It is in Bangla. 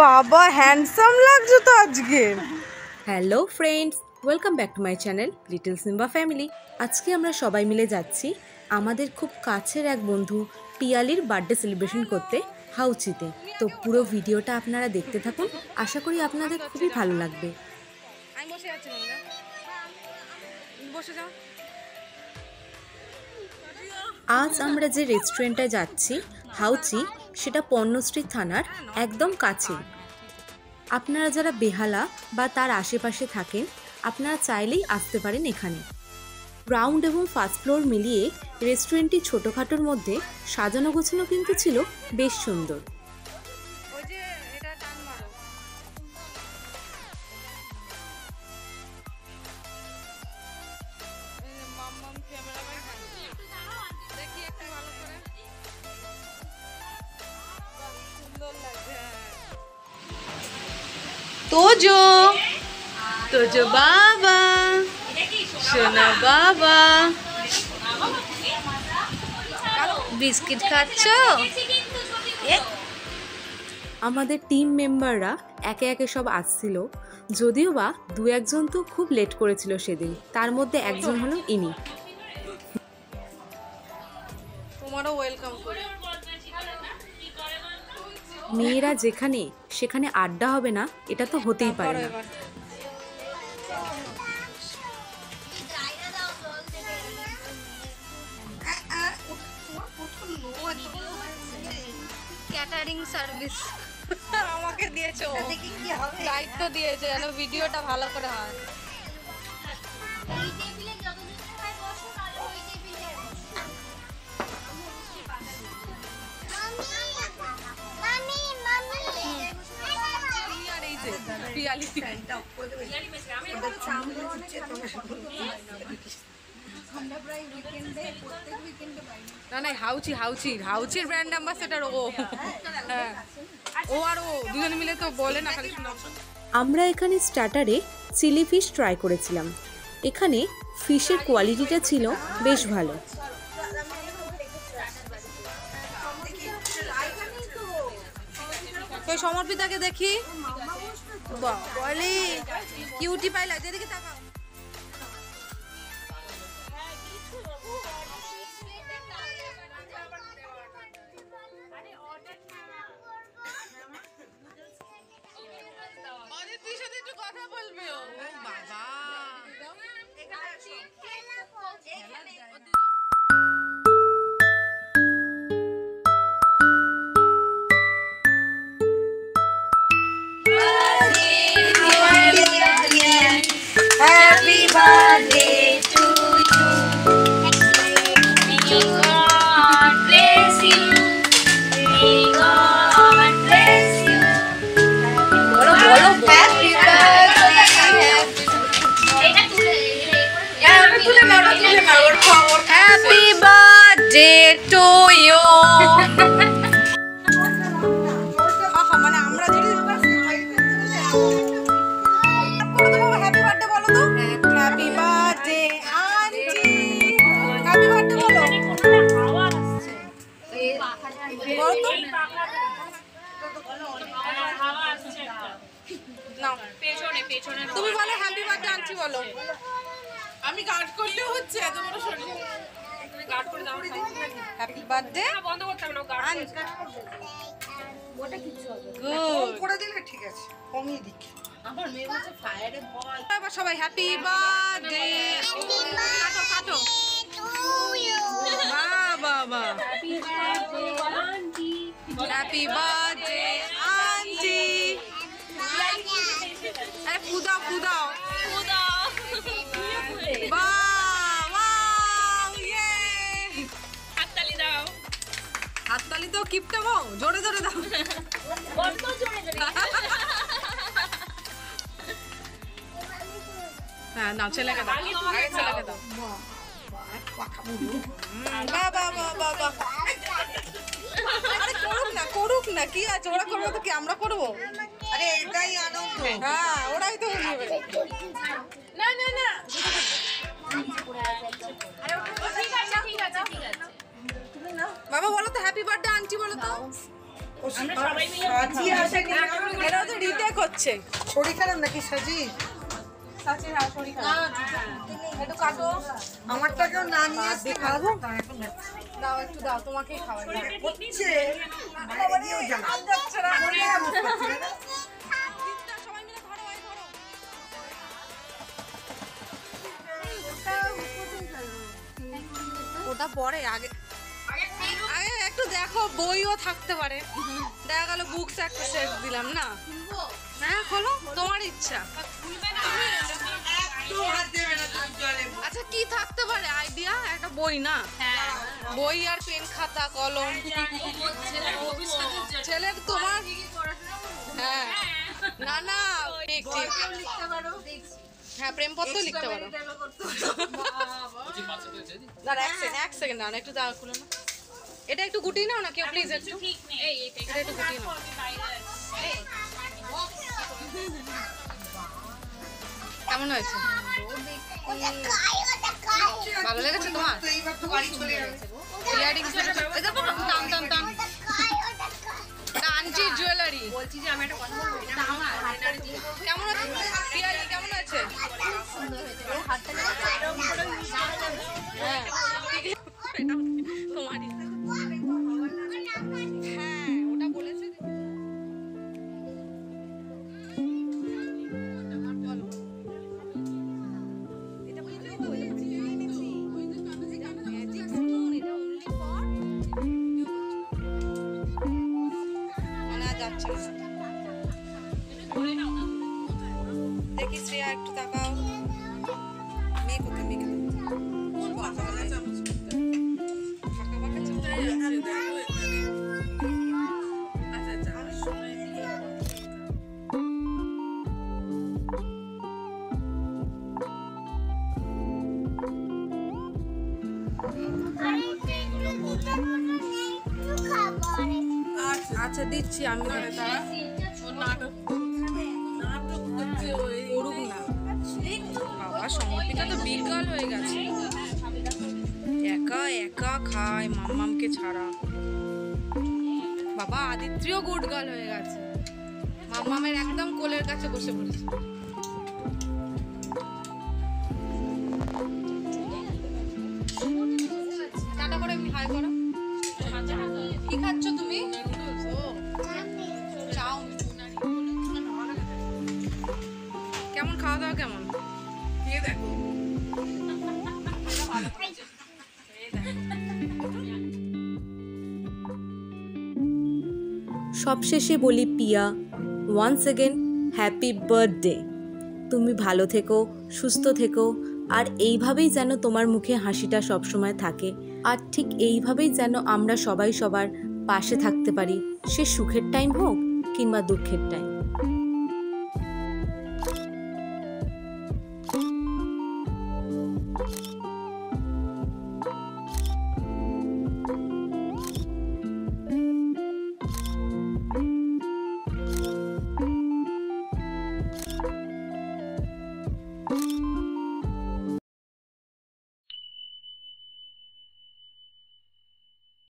বাবা হ্যান্ডসাম লাগছে তো আজকে। Hello friends, welcome back to my channel little Simba family. আজকে আমরা সবাই মিলে যাচ্ছি আমাদের খুব কাছের এক বন্ধু পিয়ালির বার্থডে সেলিব্রেশন করতে হাউচিতে। তো পুরো ভিডিওটা আপনারা দেখতে থাকুন, আশা করি আপনাদের খুবই ভালো লাগবে। আমি বসে আছি, বসে যাও। আজ আমরা যে রেস্টুরেন্টে যাচ্ছি হাউচি, সেটা পণ্যশ্রী থানার একদম কাছে। আপনারা যারা বেহালা বা তার আশেপাশে থাকেন, আপনারা চাইলেই আসতে পারেন এখানে। গ্রাউন্ড এবং ফার্স্ট ফ্লোর মিলিয়ে রেস্টুরেন্টটি ছোটোখাটোর মধ্যে সাজানো গোছানো কিন্তু ছিল বেশ সুন্দর। তোজো তোজো বাবা, সোনা বাবা, বিস্কিট খাচ্ছ? আমাদের টিম মেম্বাররা একে একে সব আসছিল, যদিও বা দু একজন তো খুব লেট করেছিল সেদিন, তার মধ্যে একজন হলো ইনি। তোমারও ওয়েলকাম করি। মেয়েরা যেখানে সেখানে আড্ডা হবে না, এটা তো হতেই পারে না। ক্যাটারিং সার্ভিস আমাকে দিয়েছে, দায়িত্ব দিয়েছে যেন ভিডিওটা ভালো করে হয়। না না, হাউচি হাউচি হাউচির ব্র্যান্ড অ্যাম্বাসেডার ও। হ্যাঁ, ও আর ও দুজনে মিলে তো বলে না খালি। আমরা এখানে স্টার্টারে চিলি ফিশ ট্রাই করেছিলাম। এখানে ফিশের কোয়ালিটিটা ছিল বেশ ভালো। সমর্পিতাকে দেখি, বলি কিউটি পাইলা, যেদিকে তাকাও। কথা বলবে ও বাবা। Happy birthday to you. May God bless you. May God bless you. Bolo bolo happy birthday. Happy birthday to you. তুমি বলো হ্যাপি বার্থডে আন্টি বলো। আমি গার্ড করলে হচ্ছে এত বড় শরীর। তুমি গার্ড করে দাও। হ্যাপি বার্থডে বন্ধ করতে হবে না, গার্ড ওটা কিছু হবে গুড করে দিলে ঠিক আছে, কমিয়ে দিক। আমার মেয়ে বলছে ফায়ারে ভয়। এবার সবাই হ্যাপি বার্থডে কাটো কাটো টু ইউ। বাবা বাবা, happy birthday aunty, happy birthday aunty. আরে ফুদাও ফুদাও ফুদাও। বাবা ইয়ে, হাততালি দাও। হাততালি তো কিপটাবো, জোরে জোরে দাও, বন্ধ জোরে জোরে। হ্যাঁ নাও, ছেলেকে দাও, আগে ছেলেকে দাও। বাবা বাবা বাবা, আরে করুক না করুক না, কি আছে, ওরা করবে তো কি আমরা করবো? আরে এটাই আনন্দ। হ্যাঁ ওরাই তো করবে। না না না, ঠিক আছে ঠিক আছে ঠিক আছে। বাবা বলো তো হ্যাপি বার্থডে আন্টি বলো তো। এরাও তো রিটেক হচ্ছে। শরীর খারাপ নাকি সাজি? একটু কাটো। আমারটাকেও না নিয়ে আসতে খাওয়াবো? দাও একটু দাও, তোমাকেই খাওয়াই। হচ্ছে বাইরে গিয়েও জ্বালা। মনে হয় বুঝতে পারছি না। সবাই মিলে ধরো, এই ধরো। ওটা পরে, আগে আগে একটু দেখো, বইও থাকতে পারে। দেখা গেল বুকস একটা সেট দিলাম না। হ্যাঁ খোলো, তোমার ইচ্ছা। আচ্ছা কি থাকতে পারে আইডিয়া? একটা বই না? বই আর পেন খাতা কলম। ছেলের তোমার, হ্যাঁ না না ঠিক ঠিক, হ্যাঁ প্রেমপত্র লিখতে পারো। দাঁড়া এক সেকেন্ড দাঁড়া, একটু দাঁড়া, খুলো না। এটা একটু গুটিয়ে নাও না কেউ প্লিজ, একটু এটা একটু গুটিয়ে নাও। কেমন হয়েছে? ভালো লেগেছে তোমার? এইবার তো বাড়ি চলে যাবে। ইয়ারিংস টান টান টান, কাঞ্চি জুয়েলারি। কেমন আছে পিয়ালি, কেমন আছে? হ্যাঁ ঠিক আছে, এটা তোমারই। হ্যাঁ ওটা বলেছে। দেখি শ্রেয়া একটু তাকাও, মেয়ে কোথায়? মেয়ে আচ্ছা দিচ্ছি আমি, করুক না বাবা। সমর্পিতা তো বিকাল হয়ে গেছে, একা একা খায় মাম্মামকে ছাড়া। বাবা আদিত্রিও গুড গার্ল হয়ে গেছে, মাম্মামের একদম কোলের কাছে বসে পড়েছে। টাটা করে এমনি হাই করো। কি খাচ্ছ তুমি? কেমন খাওয়া দাওয়া কেমন? দেখো সবশেষে বলি পিয়া, ওয়ান্স এগেন হ্যাপি বার্থডে। তুমি ভালো থেকো, সুস্থ থেকো, আর এইভাবেই যেন তোমার মুখে হাসিটা সবসময় থাকে, আর ঠিক এইভাবেই যেন আমরা সবাই সবার পাশে থাকতে পারি, সে সুখের টাইম হোক কিংবা দুঃখের টাইম।